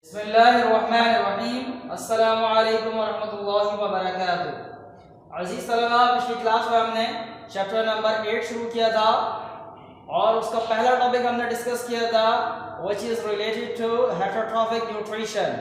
बिस्मिल्लाहिर्रहमानिर्रहीम अस्सलामु अलैकुम वरहमतुल्लाहि वबरकातुहू। अज़ीज़ तलबा, पिछली क्लास में हमने चैप्टर नंबर 8 शुरू किया था और उसका पहला टॉपिक हमने डिस्कस किया था which is related to heterotrophic nutrition.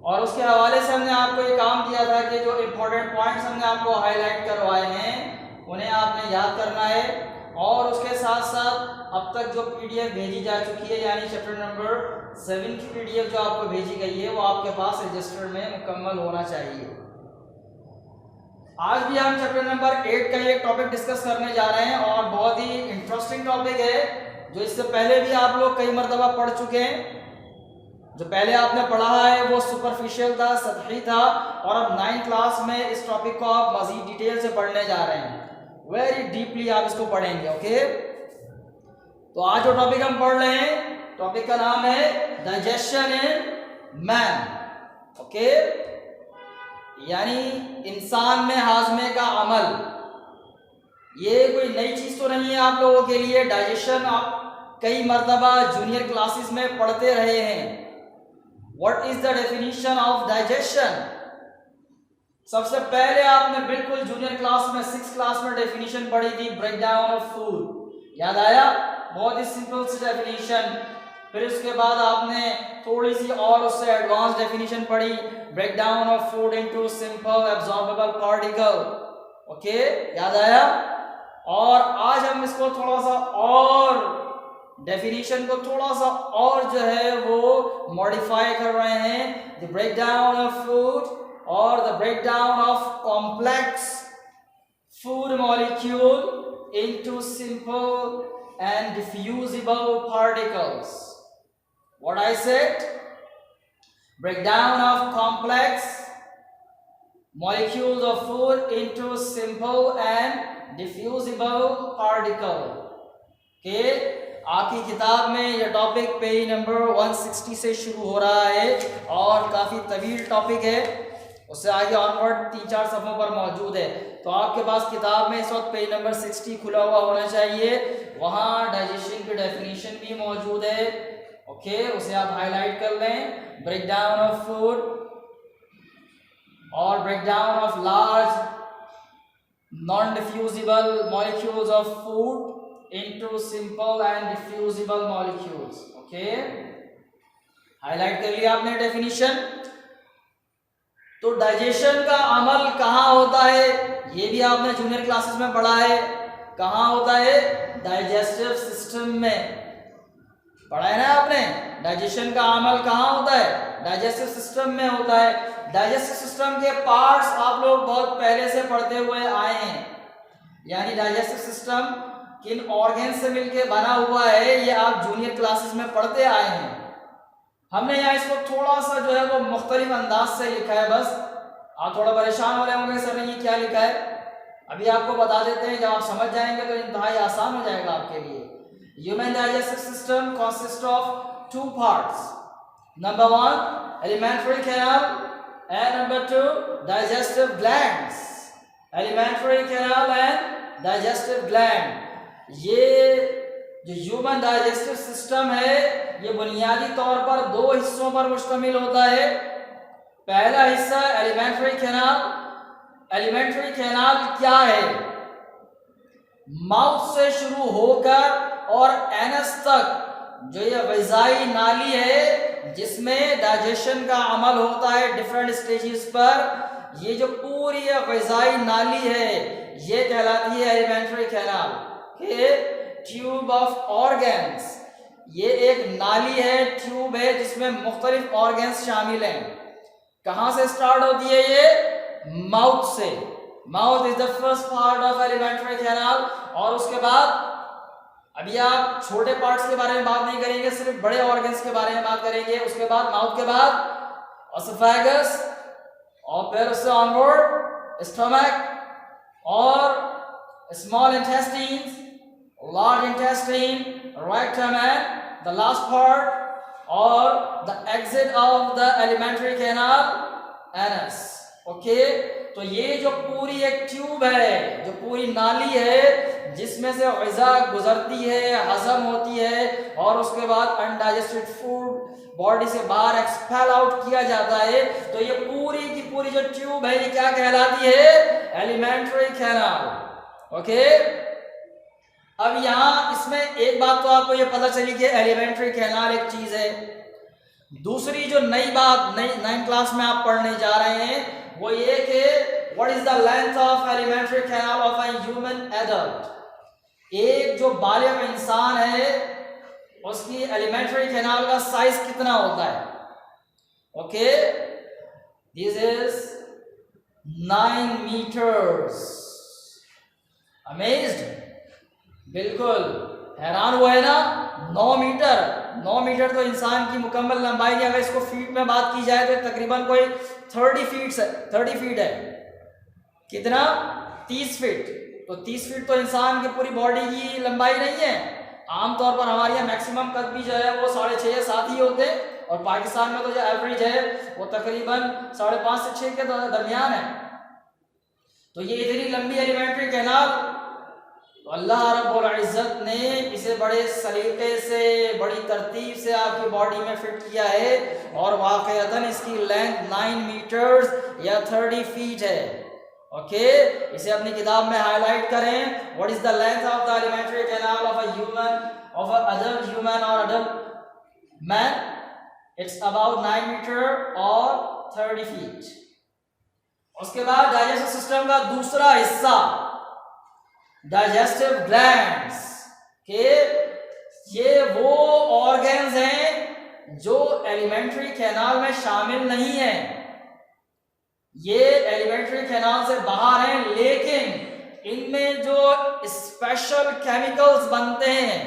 और उसके हवाले से हमने आपको ये काम दिया था कि जो इम्पोर्टेंट पॉइंट्स हमने आपको हाईलाइट करवाए हैं उन्हें आपने याद करना है। और उसके साथ साथ अब तक जो पीडीएफ भेजी जा चुकी है यानी चैप्टर नंबर 7 की पीडीएफ जो आपको भेजी गई है वो आपके पास रजिस्टर में मुकम्मल होना चाहिए। आज भी हम चैप्टर नंबर 8 का एक टॉपिक डिस्कस करने जा रहे हैं और बहुत ही इंटरेस्टिंग टॉपिक है जो इससे पहले भी आप लोग कई मरतबा पढ़ चुके हैं। जो पहले आपने पढ़ा है वो सुपरफिशियल था, सतही था, और अब 9th क्लास में इस टॉपिक को आप मजीद डिटेल से पढ़ने जा रहे हैं। वेरी डीपली आप इसको पढ़ेंगे। ओके, तो आज जो टॉपिक हम पढ़ रहे हैं टॉपिक का नाम है डाइजेशन इन मैन। ओके, यानी इंसान में हाजमे का अमल। ये कोई नई चीज तो नहीं है आप लोगों के लिए। डाइजेशन आप कई मरतबा जूनियर क्लासेस में पढ़ते रहे हैं। What is the definition of digestion? सबसे पहले आपने बिल्कुल जूनियर क्लास में 6th क्लास में डेफिनेशन पढ़ी थी, ब्रेक डाउन ऑफ फूड। याद आया? बहुत ही सिंपल सी डेफिनेशन। फिर उसके बाद आपने थोड़ी सी और उससे एडवांस डेफिनेशन पढ़ी, break down of food into simple absorbable particle. Okay, याद आया? और आज हम इसको थोड़ा सा और डेफिनेशन को थोड़ा सा और जो है वो मॉडिफाई कर रहे हैं। The break down of food और the break down of complex food molecule into simple and diffusible particles. What I said? Breakdown of complex molecules of food into simple and diffusible particle. Okay? आपकी किताब में यह topic page number 160 से शुरू हो रहा है और काफ़ी तवील टॉपिक है। उससे आगे ऑनवर्ड 3-4 सफ़ों पर मौजूद है। तो आपके पास किताब में इस वक्त पेज नंबर 60 खुला हुआ होना चाहिए। वहाँ डाइजेशन की डेफिनेशन भी मौजूद है। ओके, उसे आप हाईलाइट कर लें। ब्रेक डाउन ऑफ फूड और break down of large non diffusible molecules of food into simple and diffusible molecules. Okay, highlight कर लिया आपने डेफिनेशन। तो डाइजेशन का अमल कहाँ होता है ये भी आपने जूनियर क्लासेस में पढ़ा है। कहाँ होता है? डाइजेस्टिव सिस्टम में पढ़ा है ना आपने। डाइजेशन का अमल कहाँ होता है? डाइजेस्टिव सिस्टम में होता है। डाइजेस्टिव सिस्टम के पार्ट्स आप लोग बहुत पहले से पढ़ते हुए आए हैं। यानी डाइजेस्टिव सिस्टम किन ऑर्गन से मिलकर बना हुआ है ये आप जूनियर क्लासेस में पढ़ते आए हैं। हमने यहाँ इसको थोड़ा सा जो है वो मुख्तलिफ अंदाज से लिखा है। बस आप थोड़ा परेशान हो रहे होंगे, सर ने ये क्या लिखा है। अभी आपको बता देते हैं, जब आप समझ जाएंगे तो इंतहाई आसान हो जाएगा आपके लिए। Human digestive system consist of 2 parts. Number 1 alimentary canal and number 2 digestive glands. Alimentary canal and digestive gland. ये जो ह्यूमन डाइजेस्टिव सिस्टम है ये बुनियादी तौर पर 2 हिस्सों पर मुश्तमिल होता है। पहला हिस्सा एलिमेंट्री कैनाल। एलिमेंट्री कैनाल क्या है? माउथ से शुरू होकर और एनस तक जो ये ग़िज़ाई नाली है जिसमें डाइजेशन का अमल होता है डिफरेंट स्टेजेस पर, ये जो पूरी ग़िज़ाई नाली है ये कहलाती है alimentary canal. Tube of organs, ये एक नाली है, ट्यूब है जिसमें मुख्तलिफ ऑर्गन्स शामिल हैं। कहाँ से स्टार्ट होती है ये? माउथ से। Mouth is the first part of alimentary canal. और उसके बाद अभी आप छोटे पार्ट्स के बारे में बात नहीं करेंगे, सिर्फ बड़े ऑर्गन्स के बारे में बात करेंगे। उसके बाद माउथ के बाद एसोफेगस और फिर उससे ऑनवर्ड स्टमक और small intestines, large intestine, rectum and the last part or the exit of the alimentary canal, anus. Okay, तो ये जो पूरी एक ट्यूब है, जो पूरी नाली है जिसमें से ग़िज़ा गुजरती है, हजम होती है और उसके बाद अनडाइजेस्टेड फूड बॉडी से बाहर एक्सपेल आउट किया जाता है, तो ये पूरी की पूरी जो ट्यूब है ये क्या कहलाती है? Alimentary canal. ओके, अब यहां इसमें एक बात तो आपको ये पता चली कि एलिमेंट्री कैनाल एक चीज है। दूसरी जो नई बात 9th क्लास में आप पढ़ने जा रहे हैं वो ये कि what is the length of elementary canal of a human adult. एक जो बालिग इंसान है उसकी एलिमेंट्री कैनाल का साइज कितना होता है? Okay, this is 9 metres. Amazed? बिल्कुल हैरान हुए ना? 9 मीटर तो इंसान की मुकम्मल लंबाई नहीं। अगर इसको फीट में बात की जाए तो तकरीबन कोई 30 फीट है। कितना? 30 फीट। तो 30 फीट तो इंसान की पूरी बॉडी की लंबाई नहीं है। आमतौर पर हमारे यहाँ मैक्सिमम कद भी जो है वो 6.5 या 7 ही होते हैं और पाकिस्तान में तो जो एवरेज है वो तकरीबन 5.5 से 6 के दरमियान है। तो ये इतनी लंबी एलिमेंट्री कैनाल, तो अल्लाह रब्बुल इज़्ज़त ने इसे बड़े सलीके से, बड़ी तरतीब से आपकी बॉडी में फिट किया है और वाक़ईतन इसकी लेंथ 9 मीटर्स या 30 फीट है। ओके, इसे अपनी किताब में हाईलाइट करें। What is the length of the alimentary canal of a human, of a adult human और adult man? It's about 9 metre और 30 फीट। उसके बाद डाइजेस्टिव सिस्टम का दूसरा हिस्सा डाइजेस्टिव ग्लैंड्स के, ये वो ऑर्गन्स हैं जो एलिमेंट्री कैनाल में शामिल नहीं है। ये एलिमेंट्री कैनाल से बाहर हैं, लेकिन इनमें जो स्पेशल केमिकल्स बनते हैं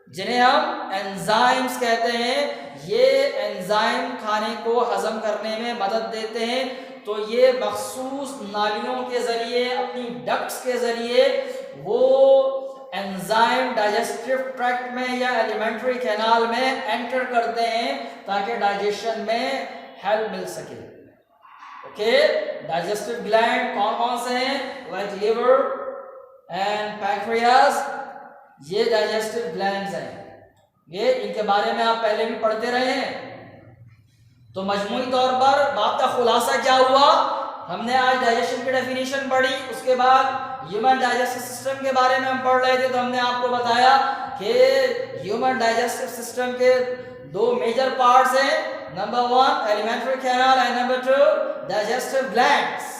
जिन्हें हम एंजाइम्स कहते हैं, ये एंजाइम खाने को हजम करने में मदद देते हैं। तो ये मखसूस नालियों के जरिए, अपनी डक्ट्स के जरिए वो एंजाइम डाइजेस्टिव ट्रैक्ट में या एलिमेंट्री कैनाल में एंटर करते हैं ताकि डाइजेशन में हेल्प मिल सके। ओके, डाइजेस्टिव ग्लैंड कौन कौन से हैं? लाइक लिवर एंड पैंक्रियास, ये डाइजेस्टिव ग्लैंड्स हैं। ये इनके बारे में आप पहले भी पढ़ते रहे हैं। तो मजमूई तौर पर बात का खुलासा क्या हुआ? हमने आज डाइजेशन की डेफिनेशन पढ़ी, उसके बाद ह्यूमन डाइजेस्टिव सिस्टम के बारे में हम पढ़ रहे थे। तो हमने आपको बताया कि ह्यूमन डाइजेस्टिव सिस्टम के 2 मेजर पार्ट्स हैं। Number 1 alimentary canal and number 2 digestive glands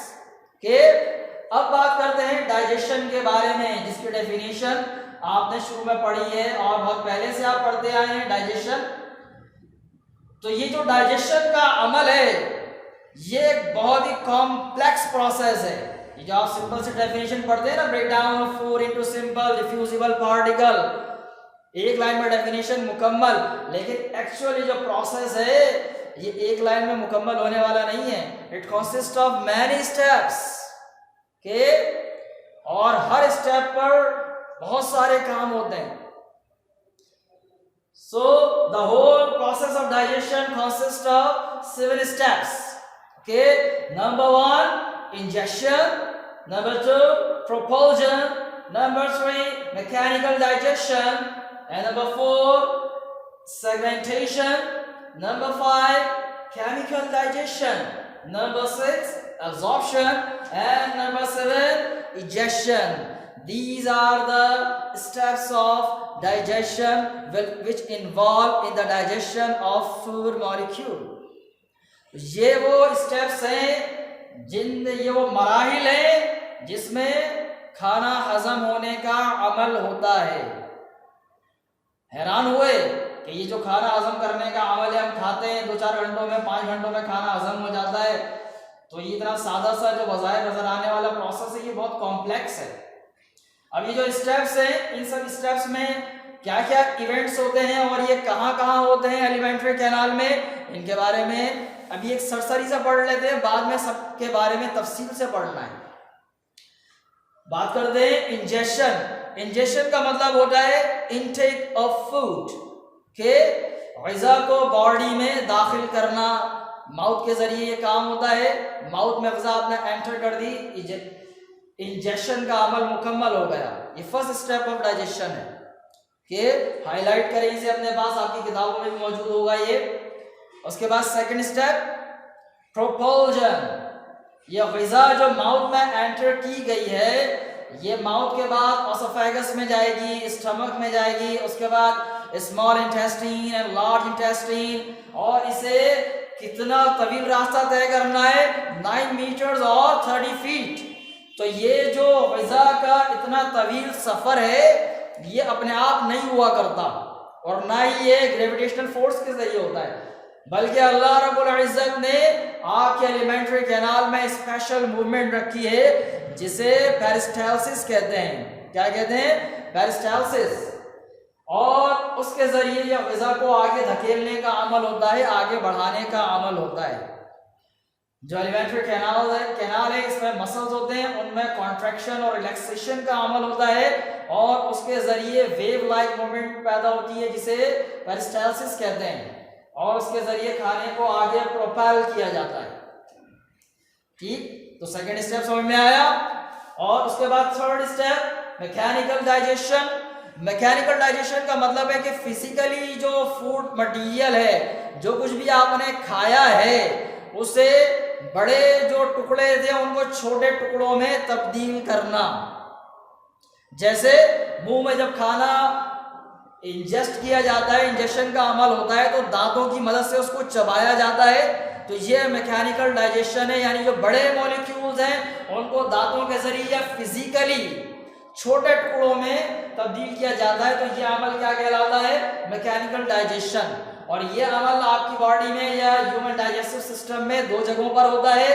के। अब बात करते हैं डाइजेशन के बारे में, जिसकी डेफिनेशन आपने शुरू में पढ़ी है और बहुत पहले से आप पढ़ते आए हैं डाइजेशन। तो ये जो डाइजेशन का अमल है ये एक बहुत ही कॉम्प्लेक्स प्रोसेस है। ये जो आप सिंपल से डेफिनेशन पढ़ते हैं ना, break down of food into simple diffusible particle, एक लाइन में डेफिनेशन मुकम्मल, लेकिन एक्चुअली जो प्रोसेस है ये एक लाइन में मुकम्मल होने वाला नहीं है। It consist of many steps के, और हर स्टेप पर बहुत सारे काम होते हैं। So the whole process of digestion consists of 7 steps. Okay, number 1 ingestion, number 2 propulsion, number 3 mechanical digestion, and number 4 segmentation, number 5 chemical digestion, number 6 absorption, and number 7 egestion. These are the steps of digestion which involve in the digestion of food molecule. ये वो steps हैं, ये वो मराहिल हैं जिसमें खाना हजम होने का अमल होता है। हैरान हुए कि ये जो खाना हजम करने का अमल है, हम खाते हैं 2-4 घंटों में, 5 घंटों में खाना हजम हो जाता है। तो ये इतना सादा सा जो बज़ाहिर नजर आने वाला प्रोसेस है ये बहुत कॉम्प्लेक्स है। अब ये जो स्टेप्स हैं, इन सब स्टेप्स में क्या क्या इवेंट्स होते हैं और ये कहाँ कहाँ होते हैं एलिमेंट्री कैनाल में, इनके बारे में अभी एक सरसरी से पढ़ लेते हैं, बाद में सबके बारे में तफसील से पढ़ना है। बात करते हैं इंजेशन। इंजेशन का मतलब होता है इनटेक ऑफ फूड, के ग़िज़ा को बॉडी में दाखिल करना, माउथ के जरिए ये काम होता है। माउथ में ग़िज़ा आपने एंटर कर दी, इंजेक्शन का अमल मुकम्मल हो गया। ये फर्स्ट स्टेप ऑफ डाइजेशन है कि हाईलाइट करें इसे अपने पास, आपकी किताबों में भी मौजूद होगा ये। उसके बाद सेकंड स्टेप प्रोपल्जन। ये ग़िज़ा जो माउथ में एंटर की गई है, ये माउथ के बाद ओसोफेगस में जाएगी, स्टमक में जाएगी, उसके बाद small intestine and large intestine, और इसे कितना तवील रास्ता तय करना है, 9 मीटर्स और 30 फीट। तो ये जो ग़िज़ा का इतना तवील सफ़र है, ये अपने आप नहीं हुआ करता और ना ही ये ग्रेविटेशनल फोर्स के जरिए होता है, बल्कि अल्लाह रब्बुल इज़्ज़त ने आँख के एलिमेंट्री कैनाल में स्पेशल मूवमेंट रखी है जिसे पेरिस्टाल्सिस कहते हैं। क्या कहते हैं? पेरिस्टाल्सिस। और उसके जरिए यह ग़िज़ा को आगे धकेलने का अमल होता है, आगे बढ़ाने का अमल होता है। जो एलिमेंट्री कैनाल है इसमें मसल्स होते हैं, उनमें कॉन्ट्रैक्शन और रिलैक्सेशन का अमल होता है और उसके जरिए वेव लाइक मूवमेंट पैदा होती है जिसे पेरिस्टाल्सिस कहते हैं, और उसके जरिए खाने को आगे प्रोपेल किया जाता है। ठीक, तो सेकंड स्टेप समझ में आया। और उसके बाद third step mechanical digestion. Mechanical digestion का मतलब है कि फिजिकली जो फूड मटेरियल है, जो कुछ भी आपने खाया है, उसे बड़े जो टुकड़े थे उनको छोटे टुकड़ों में तब्दील करना। जैसे मुंह में जब खाना इंजेस्ट किया जाता है, इंजेक्शन का अमल होता है, तो दांतों की मदद से उसको चबाया जाता है, तो ये मैकेनिकल डाइजेशन है। यानी जो बड़े मॉलिक्यूल्स हैं उनको दांतों के जरिए या फिजिकली छोटे टुकड़ों में तब्दील किया जाता है, तो ये अमल क्या कहलाता है? Mechanical digestion. और ये अमल आपकी बॉडी में या ह्यूमन डाइजेस्टिव सिस्टम में 2 जगहों पर होता है।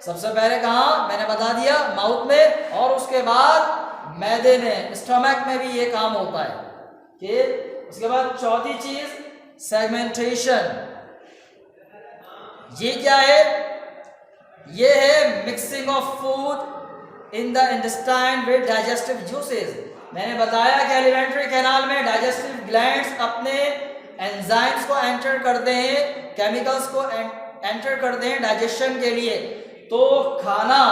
सबसे पहले कहाँ? मैंने बता दिया, माउथ में, और उसके बाद मैदे में, स्टमक में भी ये काम होता है। कि उसके बाद चौथी चीज सेगमेंटेशन। ये क्या है? ये है mixing of food in the intestine with digestive juices. मैंने बताया कि एलिमेंट्री कैनाल में डाइजेस्टिव ग्लैंड्स अपने एंजाइम्स को एंटर करते हैं, केमिकल्स को एंटर करते हैं डाइजेशन के लिए। तो खाना,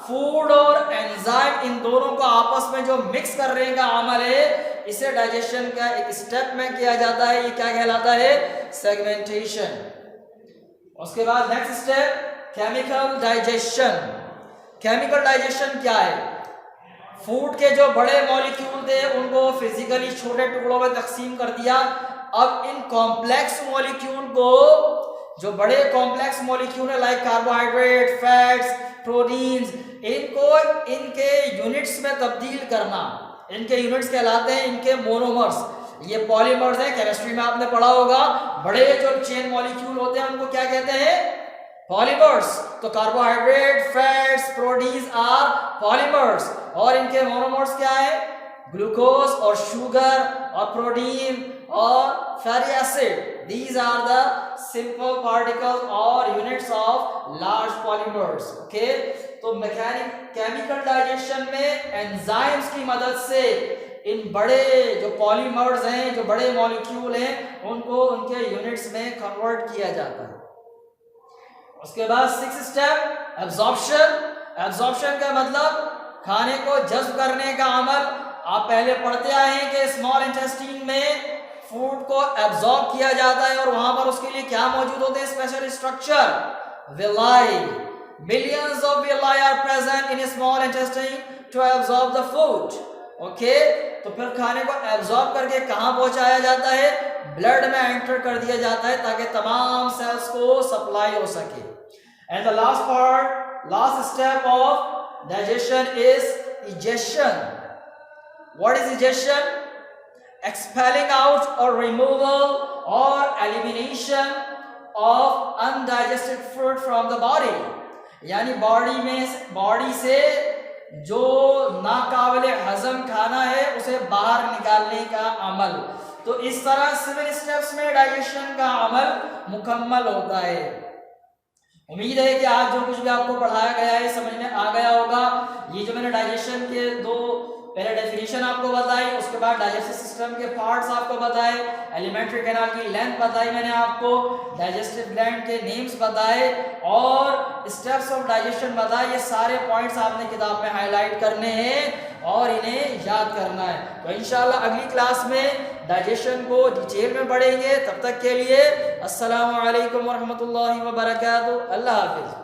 फूड और एंजाइम, इन दोनों को आपस में जो मिक्स करने का अमल है, इसे डाइजेशन का एक स्टेप में किया जाता है। ये क्या कहलाता है? सेगमेंटेशन। उसके बाद next step chemical digestion. Chemical digestion क्या है? फूड के जो बड़े मॉलिक्यूल थे उनको फिजिकली छोटे टुकड़ों में तकसीम कर दिया। अब इन कॉम्प्लेक्स मॉलिक्यूल को, जो बड़े कॉम्प्लेक्स मॉलिक्यूल है लाइक कार्बोहाइड्रेट, फैट्स, प्रोटीन्स, इनको इनके यूनिट्स में तब्दील करना। इनके यूनिट्स कहलाते हैं इनके मोनोमर्स। ये पॉलीमर्स हैं, केमिस्ट्री में आपने पढ़ा होगा। बड़े जो चेन मॉलिक्यूल होते हैं उनको क्या कहते हैं? पॉलीमर्स। तो carbohydrate, fats, proteins are polymers, और इनके मोनोमर्स क्या है? ग्लूकोज और शुगर और प्रोटीन और fatty acid. These are the simple particles or units of large polymers. Okay? तो केमिकल डाइजेशन में एंजाइम्स की मदद से इन बड़े जो पॉलीमर्स हैं, जो बड़े मॉलिक्यूल हैं, उनको उनके यूनिट्स में कन्वर्ट किया जाता है। उसके बाद 6th स्टेप एब्जॉर्प्शन। एब्जॉर्प्शन का मतलब खाने को जज्ब करने का अमल। आप पहले पढ़ते आए हैं कि स्मॉल इंटेस्टाइन में फूड को एब्जॉर्ब किया जाता है और वहां पर उसके लिए क्या मौजूद होते हैं? Special structure, villi. Millions of villi are present in small intestine to absorb the food. Okay, तो फिर खाने को एब्जॉर्ब करके कहां पहुंचाया जाता है? ब्लड में एंटर कर दिया जाता है ताकि तमाम सेल्स को सप्लाई हो सके। And the last part, last step of digestion is egestion. What is egestion? Expelling out or removal or elimination of undigested food from the body। यानी बॉडी से जो नाकाबिले हजम खाना है उसे बाहर निकालने का अमल। तो इस तरह 7 स्टेप्स में डाइजेशन का अमल मुकम्मल होता है। उम्मीद है कि आज जो कुछ भी आपको पढ़ाया गया है समझ में आ गया होगा। ये जो मैंने डाइजेशन के 2 पहले डेफिनेशन आपको बताई, उसके बाद डाइजेस्टिव सिस्टम के पार्ट्स आपको बताए, एलिमेंट्री कैनाल की लेंथ बताई मैंने आपको, डाइजेस्टिव ग्लैंड के नेम्स बताए और स्टेप्स ऑफ डाइजेशन बताए। ये सारे पॉइंट्स आपने किताब में हाईलाइट करने हैं और इन्हें याद करना है। तो इंशाल्लाह अगली क्लास में डाइजेशन को डिटेल में पढ़ेंगे। तब तक के लिए अस्सलामु अलैकुम वरहमतुल्लाहि वबरकातुहू। अल्लाह हाफिज।